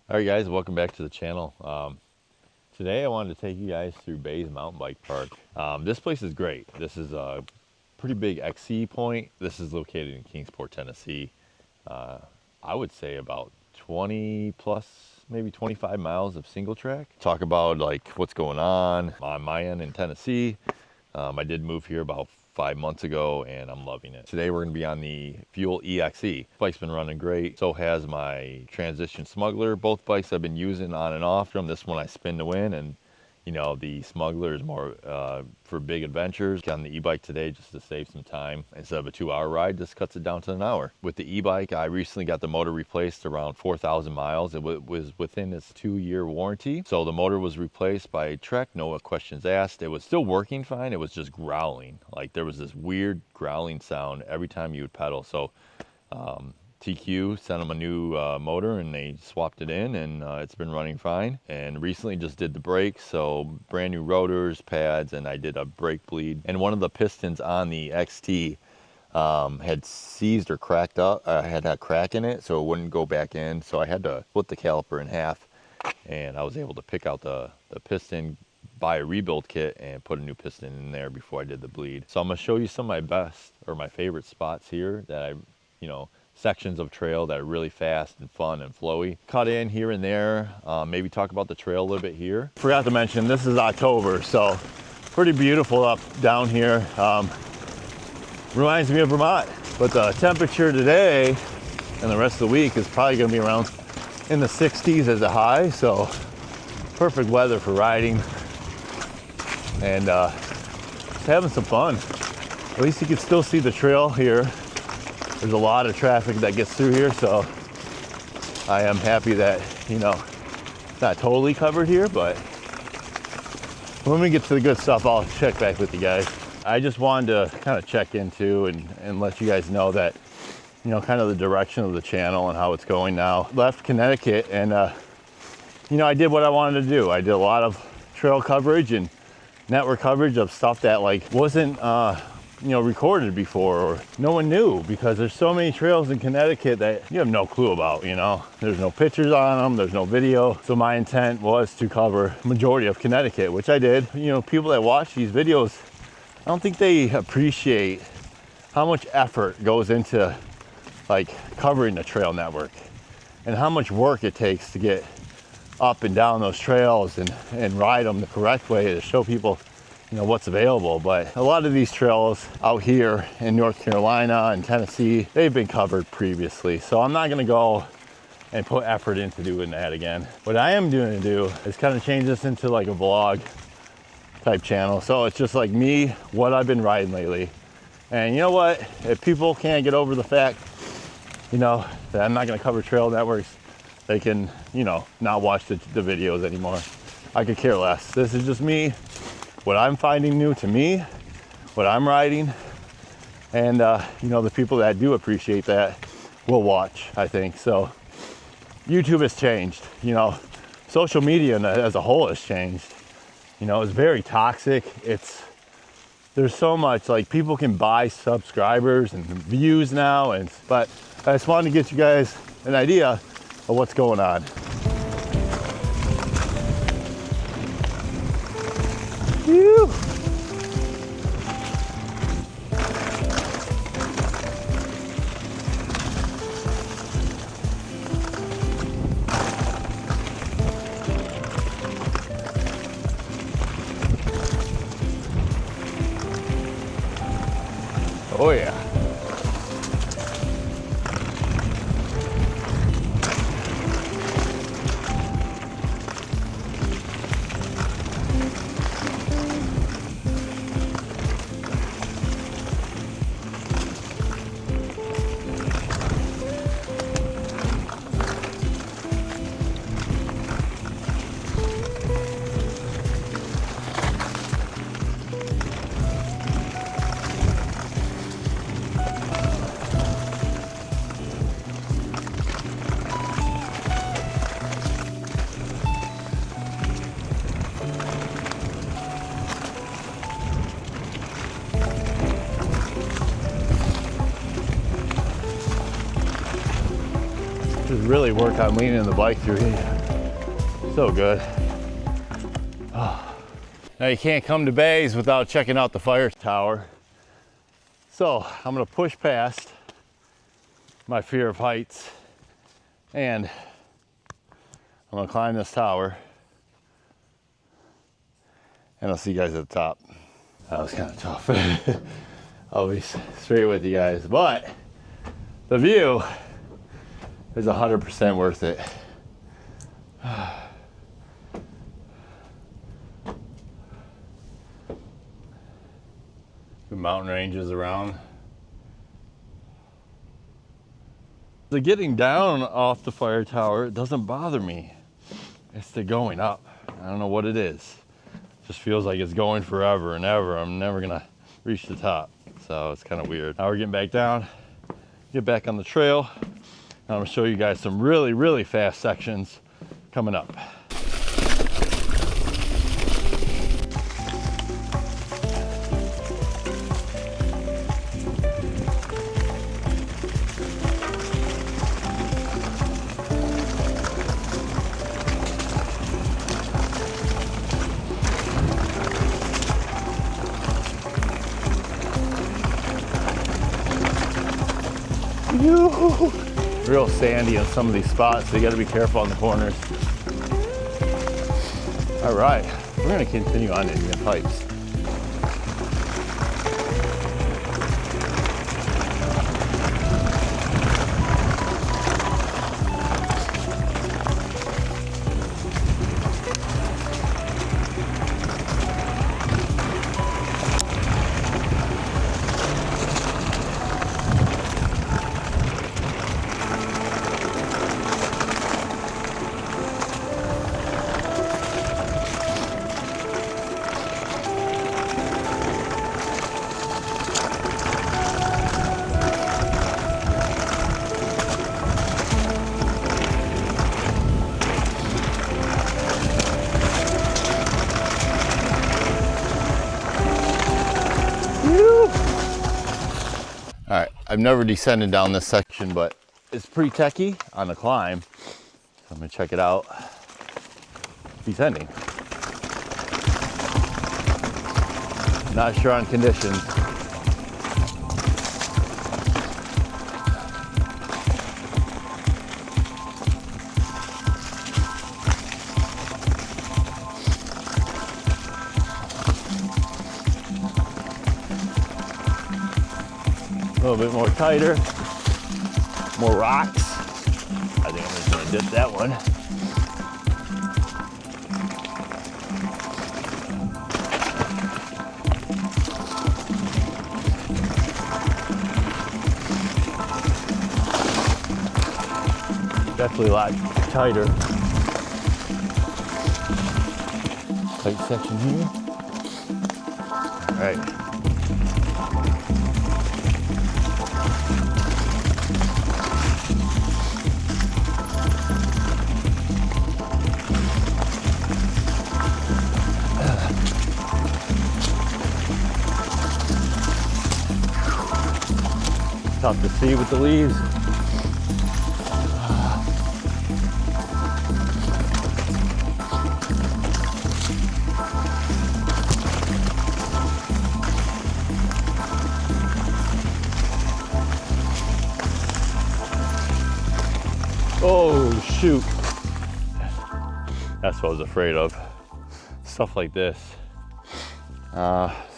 All right, guys, welcome back to the channel. Today I wanted to take you guys through Bays Mountain Bike Park. This place is great. This is a pretty big XC point. This is located in Kingsport, Tennessee. I would say about 20 plus, maybe 25 miles of single track. Talk about like what's going on my end in Tennessee. I did move here about 5 months ago and I'm loving it. Today we're gonna be on the Fuel EXE. Bike's been running great. So has my Transition Smuggler. Both bikes I've been using on and off from. This one I spin to win, and you know, the Smuggler is more for big adventures. Got on the e-bike today just to save some time. Instead of a 2-hour ride, just cuts it down to an hour. With the e-bike, I recently got the motor replaced around 4,000 miles. It was within its 2-year warranty. So the motor was replaced by Trek, no questions asked. It was still working fine. It was just growling. Like there was this weird growling sound every time you would pedal. So TQ sent them a new motor and they swapped it in, and it's been running fine. And recently just did the brakes, so brand new rotors, pads, and I did a brake bleed. And one of the pistons on the XT had seized or cracked up, had a crack in it, so it wouldn't go back in. So I had to split the caliper in half, and I was able to pick out the piston, buy a rebuild kit, and put a new piston in there before I did the bleed. So I'm gonna show you some of my best or my favorite spots here that I, you know, sections of trail that are really fast and fun and flowy. Cut in here and there, maybe talk about the trail a little bit here. Forgot to mention, this is October, so pretty beautiful up down here. Reminds me of Vermont, but the temperature today and the rest of the week is probably gonna be around in the 60s as a high, so perfect weather for riding and just having some fun. At least you can still see the trail here. There's a lot of traffic that gets through here, so I am happy that, you know, it's not totally covered here, but when we get to the good stuff, I'll check back with you guys. I just wanted to kind of check into and let you guys know that, you know, kind of the direction of the channel and how it's going now. Left Connecticut and, you know, I did what I wanted to do. I did a lot of trail coverage and network coverage of stuff that like wasn't, you know, recorded before or no one knew, because there's so many trails in Connecticut that you have no clue about, you know. There's no pictures on them, there's no video. So my intent was to cover majority of Connecticut, which I did. You know, people that watch these videos, I don't think they appreciate how much effort goes into like covering the trail network and how much work it takes to get up and down those trails and ride them the correct way to show people, you know, what's available. But a lot of these trails out here in North Carolina and Tennessee, they've been covered previously. So I'm not gonna go and put effort into doing that again. What I am doing to do is kind of change this into like a vlog type channel. So it's just like me, what I've been riding lately. And you know what? If people can't get over the fact, you know, that I'm not gonna cover trail networks, they can, you know, not watch the videos anymore. I could care less. This is just me, what I'm finding new to me, what I'm riding, and you know, the people that do appreciate that will watch, I think. So YouTube has changed, you know, social media as a whole has changed. You know, it's very toxic. There's so much, like, people can buy subscribers and views now, but I just wanted to get you guys an idea of what's going on. Whew. Oh yeah. really work on leaning the bike through here. So good. Oh. Now you can't come to bays without checking out the fire tower. So I'm gonna push past my fear of heights and I'm gonna climb this tower and I'll see you guys at the top. That was kind of tough. I'll be straight with you guys, but the view is 100% worth it. The mountain ranges around. The getting down off the fire tower doesn't bother me. It's the going up. I don't know what it is. It just feels like it's going forever and ever. I'm never gonna reach the top. So it's kind of weird. Now we're getting back down, get back on the trail. I'm gonna show you guys some really, really fast sections coming up. Real sandy in some of these spots, so you gotta be careful on the corners. All right, we're gonna continue on Indian Pipes. All right, I've never descended down this section, but it's pretty techy on the climb. So I'm gonna check it out. Descending. Not sure on conditions. A little bit more tighter, more rocks. I think I'm just gonna dip that one. Definitely a lot tighter. Tight section here. All right. Tough to see with the leaves. Oh shoot. That's what I was afraid of. Stuff like this.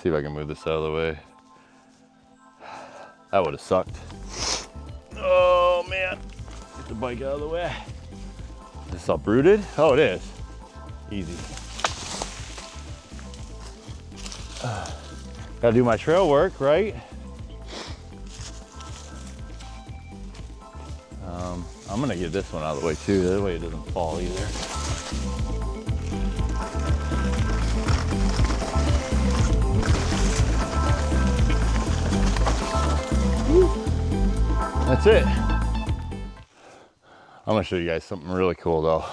See if I can move this out of the way. That would have sucked. Oh man, get the bike out of the way. Is this uprooted? Oh, it is. Easy. Gotta do my trail work, right? I'm gonna get this one out of the way too, that way it doesn't fall either. That's it. I'm gonna show you guys something really cool though.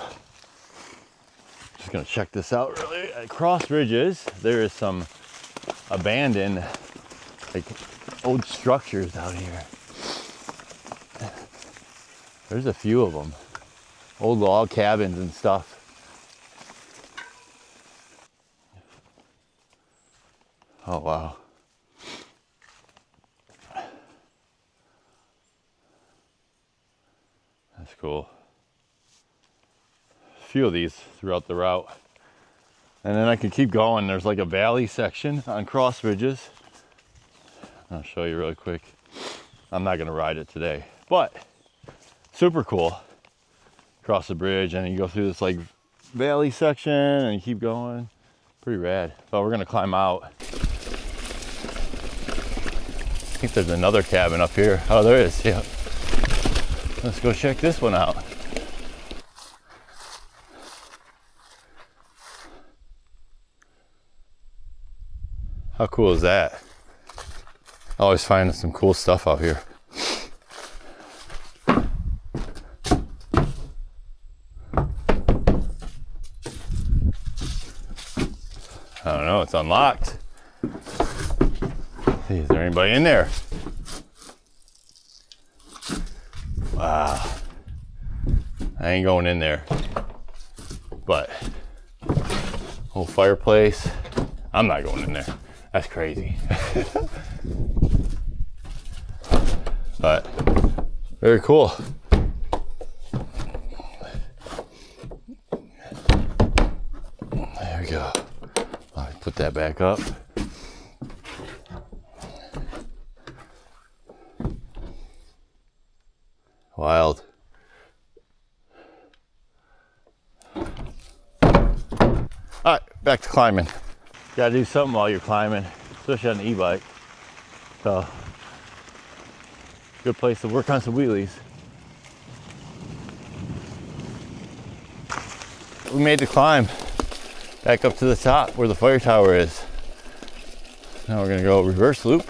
Just gonna check this out really. At Cross Ridges, there is some abandoned, like, old structures out here. There's a few of them. old log cabins and stuff. Oh, wow. That's cool. A few of these throughout the route. And then I can keep going. There's like a valley section on cross ridges. I'll show you really quick. I'm not gonna ride it today, but super cool. Cross the bridge and you go through this like valley section and you keep going. Pretty rad. But we're gonna climb out. I think there's another cabin up here. Oh, there is, yeah. Let's go check this one out. How cool is that? Always finding some cool stuff out here. I don't know, it's unlocked. See, is there anybody in there? Wow. I ain't going in there. But, whole fireplace. I'm not going in there. That's crazy. But, very cool. There we go. I'll put that back up. Wild. All right, back to climbing. Gotta do something while you're climbing, especially on the e-bike. So, good place to work on some wheelies. We made the climb back up to the top where the fire tower is. Now we're gonna go reverse loop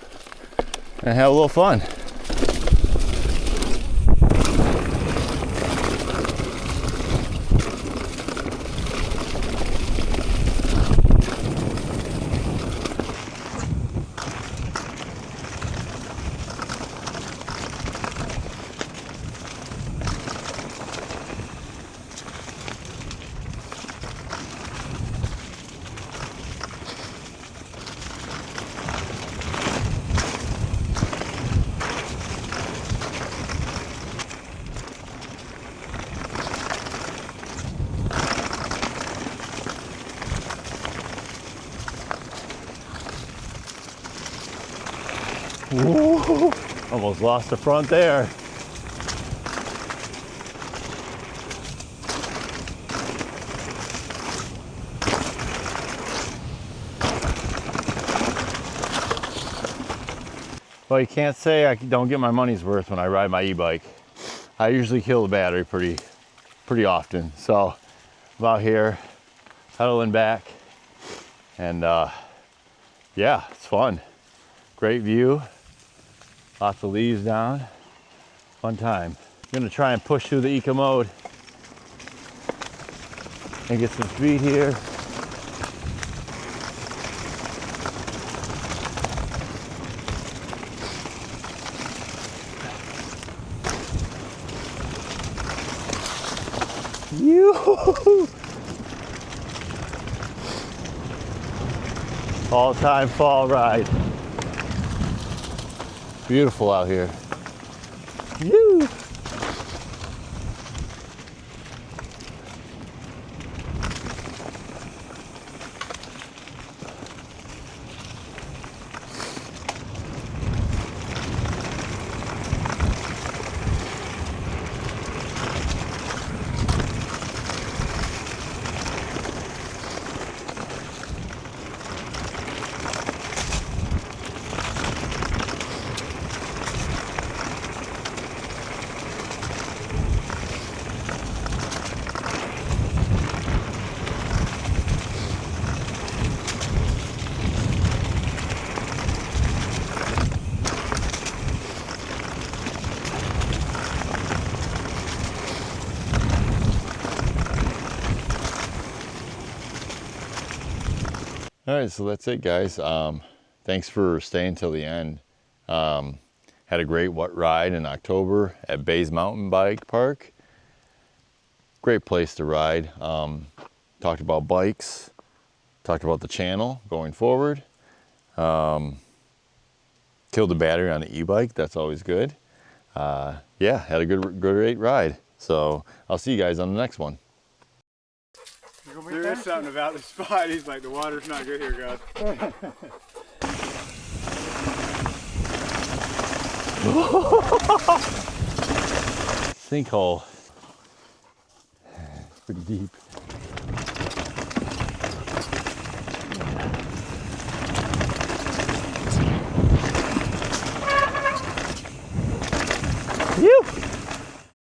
and have a little fun. Whoa, almost lost the front there. Well, you can't say I don't get my money's worth when I ride my e-bike. I usually kill the battery pretty often. So I'm out here pedaling back and yeah, it's fun. Great view. Lots of leaves down. Fun time. I'm gonna try and push through the eco mode and get some speed here. Yoo-hoo! All-time fall ride. Beautiful out here. Woo! All right, so that's it, guys. Thanks for staying till the end. Had a great ride in October at Bays Mountain Bike Park. great place to ride. Talked about bikes, talked about the channel going forward. Killed the battery on the e-bike, that's always good. Yeah, had a great ride. So I'll see you guys on the next one. There is something about the spot. He's like, the water's not good here, guys. Sinkhole. It's pretty deep.